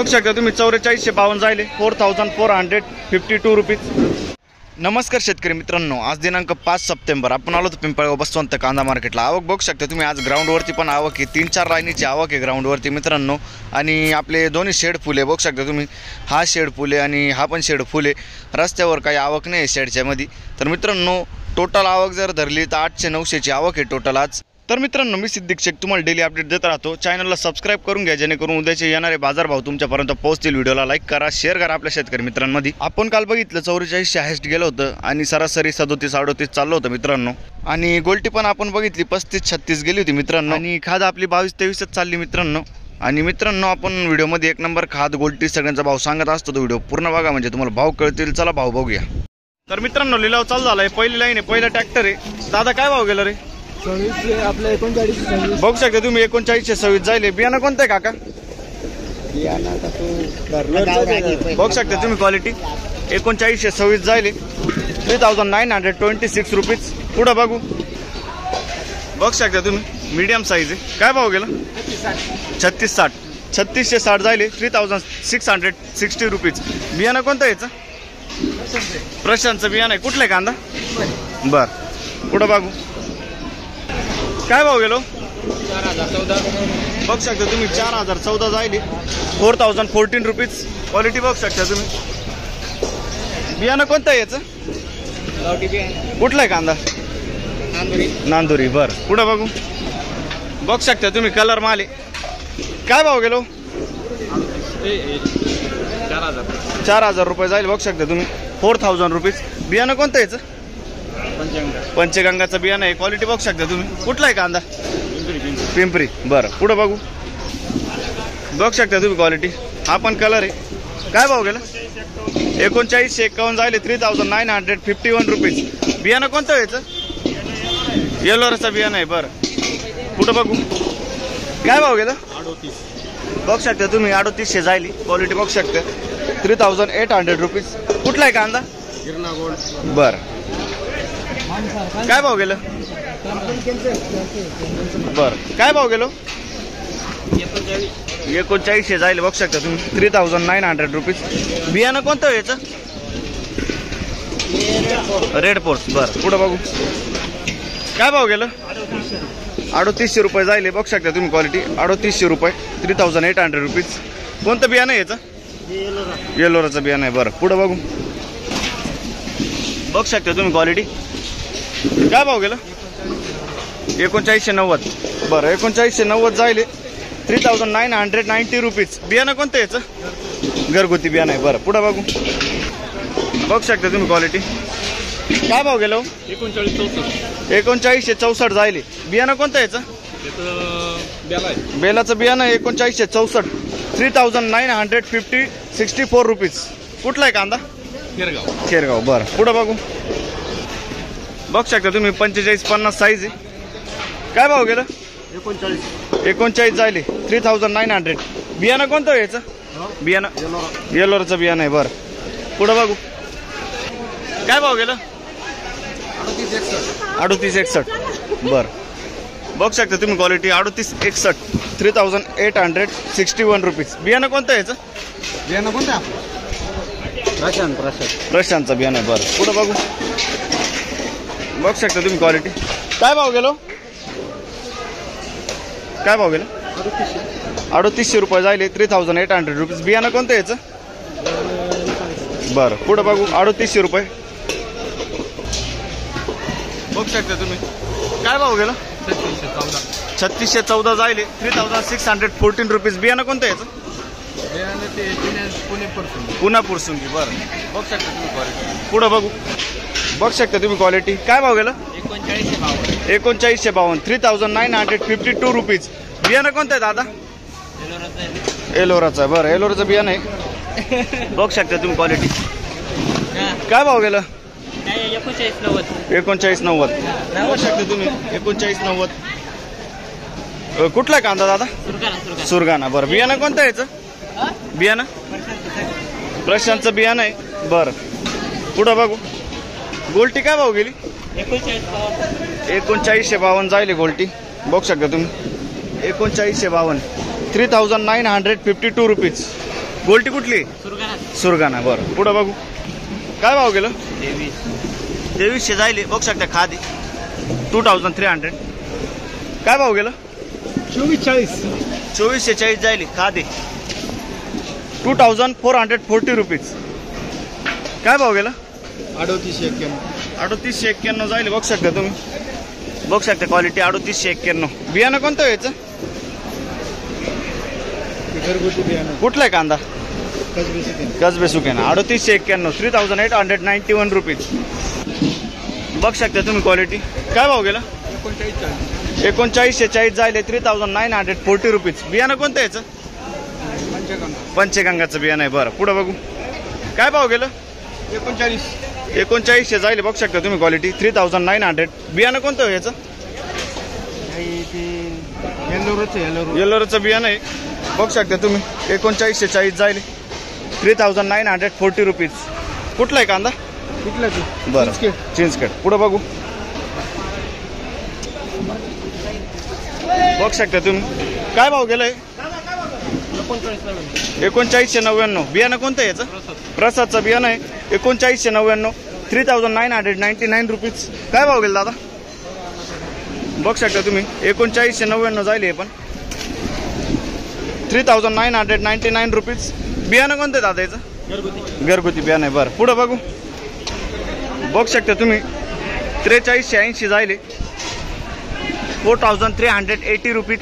बघू शकता तुम्ही 4452 जायले 4452 रुपीज। नमस्कार शेतकरी मित्रांनो, आज दिनांक 5 सप्टेंबर आपण आलो पिंपळगाव बसवंत कांदा मार्केटला। आवक बघू शकता तुम्ही, आज ग्राउंडवरती पण आवक आहे, 3-4 लाईनीची आवक आहे ग्राउंडवरती मित्रांनो। आणि आपले दोन्ही शेड फुले बघू शकता तुम्ही, हा शेड फुले आणि हा पण शेड फुले। रस्त्यावर काही आवक नाही शेडच्या मध्ये। तर मित्रांनो टोटल आवक जर धरली तर 800-900ची आवक आहे टोटल आज। तर मित्रांनो मी सिद्दीक शेख तुम्हाला डेली अपडेट देत राहतो। चॅनलला सबस्क्राइब करून घ्या जेणेकरून उद्याचे येणारे बाजारभाव तुमच्यापर्यंत पोहोचतील। व्हिडिओला लाईक करा, शेअर करा आपल्या शेतकरी मित्रांमध्ये। आपण काल बघितलं 44 हायस्ट गेलं होतं आणि सरासरी 37-38 चाललं होतं मित्रांनो। आणि गोल्टी पण आपण बघितली 35-36 गेली होती मित्रांनो। आणि खाद आपली 22-23च चालली मित्रांनो। आणि मित्रांनो आपण व्हिडिओमध्ये एक नंबर खाद गोल्टी सगळ्यांचा भाव सांगत असतो, तो व्हिडिओ पूर्ण बघा म्हणजे तुम्हाला भाव कळतील। चला भाव बघूया। तर मित्रांनो लिलाव चालू झालाय, पहिली लाईन आहे, पहिला ट्रॅक्टर आहे। दादा काय भाव गेला रे? 29 आपलं 39 बघू शकता तुम्ही 3926 जायले। बियाणं कोणतं आहे काका? बियाणं का तो बघू शकता तुम्ही क्वालिटी 3926 जायले 3926 रुपीज। पुढे बघू शकता तुम्ही मीडियम साईज आहे। काय भाव गेला? 3660 जायले 3660 रुपीज। बियाणं कोणतं याचं? प्रशांतचं बियाणं आहे। कुठलं आहे कांदा? बर पुढे बघू काय भाव गेलो? 4014 बघू शकता तुम्ही 4014 जायली 4014 रुपीज। क्वालिटी बघू शकता तुम्ही। बियाणं कोणतं आहे याचं? कुठलं आहे कांदा? नांदुरी बर पुढे बघू शकता तुम्ही कलर माले। काय भाव गेलो? 4000 रुपये जाईल। बघू शकता तुम्ही 4000 रुपीज। बियाणं कोणतं याचं? पंचगंगाचं बियाणं आहे। क्वालिटी बघू शकता तुम्ही। कुठला आहे कांदा? पिंपरी बरं पुढे बघू शकता तुम्ही क्वालिटी। हा पण कलर आहे। काय भाव गेला? 3951 जायले 3951 रुपीज। बियाणं कोणतं याचं? येलोराचं बियाणं आहे बरं पुढे बघू काय भाव गेला? 38 बघू शकता तुम्ही 3800 जायली। क्वालिटी बघू शकता 3800 रुपीज। कुठला आहे कांदा? गिरणा गोल्ड बरं काय भाव गेलं? बर काय भाव गेलो? 3900 जायले बघू शकता तुम्ही 3900 रुपीज। बियाणं कोणतं याचं? रेड फोर्स बरं पुढे बघू काय भाव गेलं? 3800 रुपये जायले बघू शकता तुम्ही क्वालिटी 3800 रुपये 3800 रुपीज। कोणतं बियाणं याचं? येलोराचं बियाणं आहे बरं पुढे बघू शकता तुम्ही क्वालिटी। काय भाव गेलं? 3990 बरं 3990 जायले 3990 रुपीज। बियाणं कोणतं याचं? घरगुती बियाणं आहे बरं पुढे बघू शकता तुम्ही क्वालिटी। काय भाव गेलो? 3964 जायले। बियाणं कोणतं याचं? बेलाचं बियाणं 3964 3964 रुपीज। कुठला आहे कांदा? खेरगाव बरं पुढे बघू शकता तुम्ही 4550 साईज आहे। काय भाव गेलं? 39 जायले 3900। बियाणं कोणतं याचं? बियाणं येलोराचं बियाणं आहे बरं पुढे बघू काय भाव गेलं? 3861 बरं बघू शकता तुम्ही क्वालिटी 3861 3861 रुपीज। बियाणं कोणतं याचं? बियाणं कोणतं? प्रशांतचं बियाणं आहे बरं पुढे बघू शकता तुम्ही क्वालिटी। काय भाव गेलो? 3800 रुपये जायले 3800 रुपीज। बियाणं कोणतं याचं? बरं पुढे बघू 3800 रुपये बघू शकता तुम्ही। काय भाव गेला? 3614 जायले 3614 रुपीज। बियाणं कोणतं याचं? पुन्हा पुरसुंगी बरं बघू शकता तुम्ही क्वालिटी। पुढे बघू शकता तुम्ही क्वालिटी। काय भाव गेला? 3952 3952 रुपीज। बियाणं कोणतं आहे दादा? एलोराचं बरं एलोराचं बियाणं आहे बघू शकता तुम्ही क्वालिटी। काय भाव गेला? 3990 बघू शकता तुम्ही 3990। कुठला आहे कांदा दादा? सुरगाणा बरं। बियाणं कोणतं याचं? बियाणं प्रशांतचं बियाणं आहे बरं पुढे बघू गोल्टी काय भाव गेली? 3952 जायले गोल्टी बघू शकता तुम्ही 3952 3952 रुपीज। गोल्टी कुठली? सुरगाणा. बरं पुढं बघू. काय भाव गेलं? 2300 जायले बघू शकता. खादी 2300. काय भाव गेलं? 2440 जायले खादी 2440 रुपीज. काय भाव गेलं? 3891 जायले बघू शकता तुम्ही. बघू शकता क्वालिटी 3891. बियाणं कोणतं यायचं? घरगुती बियाणं. कुठला आहे कांदा? कसबे सुकेना 3891 3891 रुपीज. बघू शकता तुम्ही क्वालिटी. काय भाव गेला? 3940 जायले 3940 रुपीज. बियाणं कोणतं यायचं? पंचगंगाचं बियाणं आहे. बरं पुढं बघू. काय भाव गेलं? 3900 जायले बघू शकता तुम्ही क्वालिटी 3900. बियाणं कोणतं याचं? येल्लोरचं बियाणं आहे. बघू शकता तुम्ही 3940 जायले 3940 रुपीज. कुठला आहे कांदा? बरं चिंचखेड. पुढं बघू. बघू शकता तुम्ही. काय भाव गेलाय? 3999. बियाणं कोणतं याचं? प्रसादचं बियाणं आहे. 3999 3999 रुपीज. काय भाव गेला दादा? बघू शकता तुम्ही 3999 जायले पण 3999 रुपीज. बियाणं कोणतं आहे दादा याचं? घरगुती बियाणं आहे. बरं पुढं बघू. बघू शकता तुम्ही 4380 जायले 4380 रुपीज.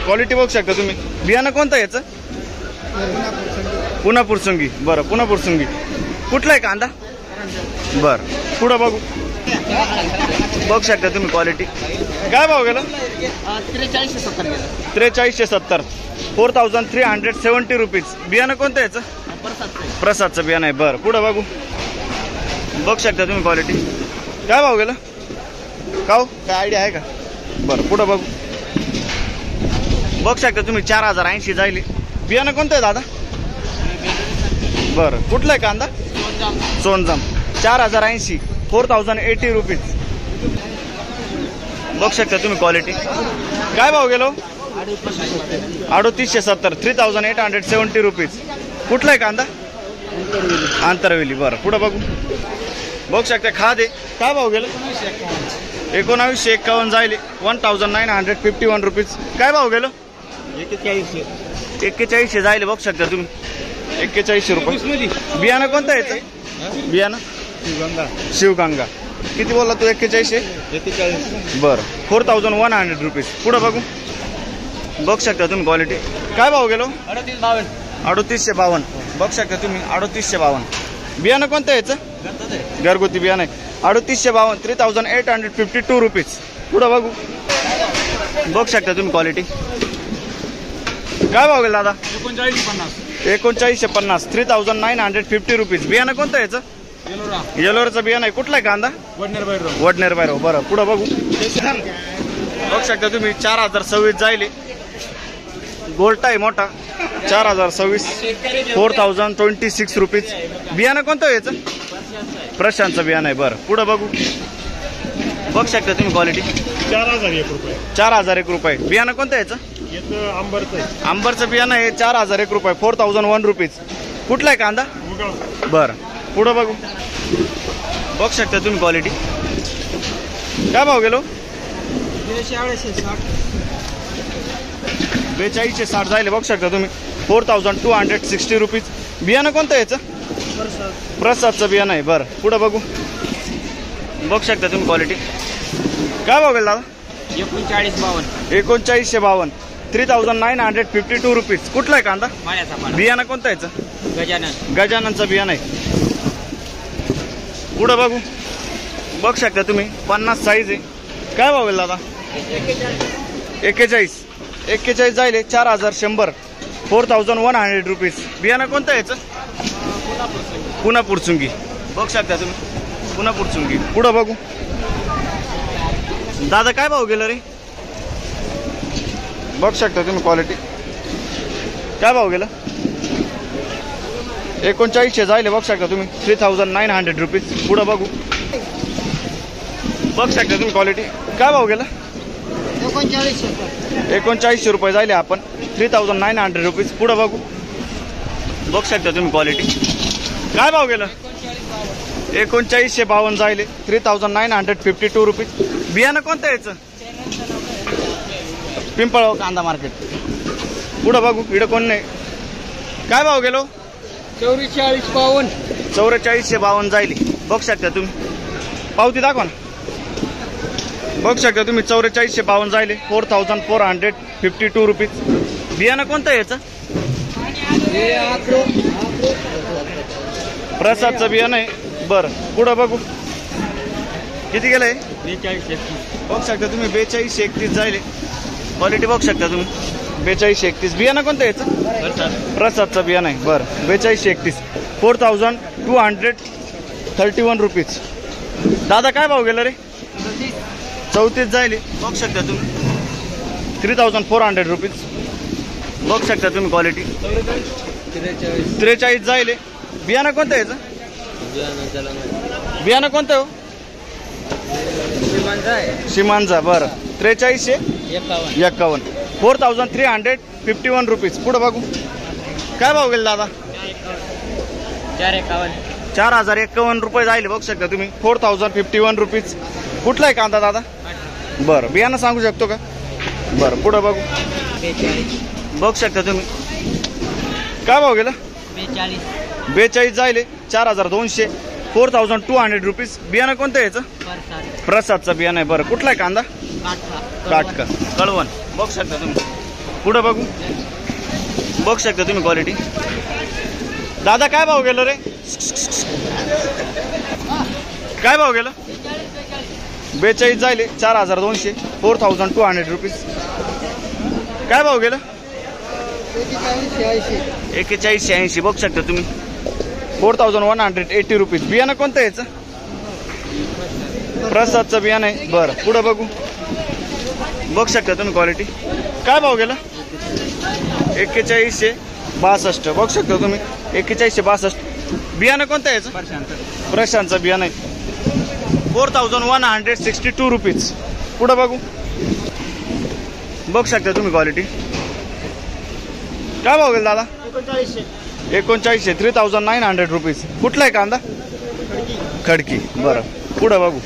क्वालिटी बघू शकता तुम्ही. बियाणं कोणतं याचं? पुन्हा पुरसुंगी. बरं पुन्हा पुरसुंगी. कुठला आहे कांदा? बरं पुढं बघू. बघू शकता तुम्ही क्वालिटी. काय भाव गेलं? 4370 4370 रुपीज. बियाणं कोणतं याचं? प्रसादचं बियाणं आहे. बरं पुढं बघू. बघू शकता तुम्ही क्वालिटी. काय भाव गेलं? काव काय आयडिया आहे का? बरं पुढं बघू. बघू शकता तुम्ही 4080 जायले. बियाणं कोणतं आहे दादा? बरं कुठलं आहे कांदा? सोनजाम 4080 4080 रुपीज. बघू शकता तुम्ही क्वालिटी. काय भाव गेलो? 3870 3870 रुपीज. कुठला आहे कांदा? आंतरवेली. बरं पुढं बघू. बघू शकता खादे. काय भाव गेलं? 1951 जायले 1951 रुपीज. काय भाव गेलो? 4100 जायले बघू शकता तुम्ही 4100 रुपये. बियाणं कोणतं याचं? बियाणं शिवगंगा. किती बोलला तू? 4100. बरं 4100 रुपीज. पुढं बघू. बघू शकता तुम्ही क्वालिटी. काय भाव गेलो? 3852. बघू शकता तुम्ही 3852. बियाणं कोणतं याचं? घरगुती बियाणं आहे. 3852 3852 रुपीज. पुढं बघू. बघू शकता तुम्ही क्वालिटी. काय भाव गेला दादा? 3950 3950 रुपीज. बियाणं कोणतं याचं? येलोरचं बियाणं आहे. कुठलं आहे कांदा? वडनेर बायरो. बरं पुढं बघू. बघू शकता तुम्ही 4026 जायले. गोल्टा आहे मोठा 4026 4026 रुपीज. बियाणं कोणतं याचं? प्रशांतचं बियाणं आहे. बरं पुढं बघू. बघू शकता तुम्ही क्वालिटी. 4001 रुपये. बियाणं कोणतं याचं? आंबरचं बियाणं आहे 4001 रुपये 4001 रुपीज. कुठला आहे कांदा? बरं पुढं बघू. बघू शकता तुम्ही क्वालिटी. काय भाव गेलो? 4260 जायले बघू शकता तुम्ही 4260 रुपीज. बियाणं कोणतं याचं? प्रसादचं बियाणं आहे. बरं पुढं बघू. बघू शकता तुम्ही क्वालिटी. काय भाव गेला दादा? 3952 3952 रुपीज. कुठला आहे कांदा? बियाणं कोणतं याचं? गजाननचं बियाणं आहे. पुढं बघू. बघू शकता तुम्ही 50 साईज आहे. काय भाव गेला दादा? 41 जायले 4100 4100 रुपीज. बियाणं कोणतं याचं? पुन्हा पुरचुंगी. बघू शकता तुम्ही पुन्हा पुरचुंगी. पुढं बघू. दादा काय भाव गेलं रे? बघू शकता तुम्ही क्वालिटी. काय भाव गेलं? 3900 जायले बघू शकता तुम्ही 3900 रुपीज. पुढं बघू. बघू शकता तुम्ही क्वालिटी. काय भाव गेलं? 3900 रुपये जायले आपण 3900 रुपीज. पुढं बघू. बघू शकता तुम्ही क्वालिटी. काय भाव गेलं? 3952 जायले. 3952 रुपीज. बियाणं कोणतं यायचं? पिंपळगाव कांदा मार्केट. पुढं बघू, इकडं कोण नाही. काय भाव गेलो? 4452. 4452 जायले. बघू शकता तुम्ही, पावती दाखवा ना. बघू शकता तुम्ही 4452 जायले. 4452 रुपीज. बियाणं कोणतं यायचं? प्रसादचं बियाणं आहे. बरं, पुढं बघू किती गेलंय? 42. बघू शकता तुम्ही 4231 जायले. क्वालिटी बघू शकता तुम्ही 4231. बियाणं कोणतं यायचं? प्रसादचं बियाणं आहे. बरं, 4231. 4231 रुपीज. दादा काय भाव गेला रे? 34 जायले. बघू शकता तुम्ही 3400 रुपीज. बघू शकता तुम्ही क्वालिटी. 43 जायले. बियाणं कोणतं यायचं? बियाणं कोणतं हो? सीमांचा. बरं, 4351. 4351 रुपीज. पुढं बघू काय भाव गेला दादा? 4051 रुपये जायले. बघू शकता तुम्ही 4051 रुपीज. कुठला आहे कांदा दादा? बरं, बियाणं सांगू शकतो का? बरं, पुढं बघू. बघू शकता तुम्ही काय भाव गेला? 42 जायले. 4200. 4200 रुपीज. बियाणं कोणतं यायचं? प्रसादचं बियाणं आहे. बरं, कुठला आहे कांदा? काटका कळवण. बघू शकता तुम्ही. पुढं बघू. बघू शकता तुम्ही क्वालिटी. दादा काय भाव गेलं रे? काय भाव गेलं? 42 जायले. 4200. 4200 रुपीज. काय भाव गेलं? 4180. बघू शकता तुम्ही 4180 रुपीज. बियाणं कोणतं यायचं? प्रसादचं बियाणं आहे. बरं, पुढं बघू. बघू शकता तुम्ही क्वालिटी. काय भाव गेला? 4162. बघू शकता तुम्ही 4162. बियाणं कोणतं यायचं? प्रशांतचं बियाणं आहे. 4162 रुपीज. पुढं बघू. बघू शकता तुम्ही क्वालिटी. काय भाव गेला दादा? 3900. 3900 रुपीज. कुठला आहे कांदा? खडकी. बरं, पुढं बघू.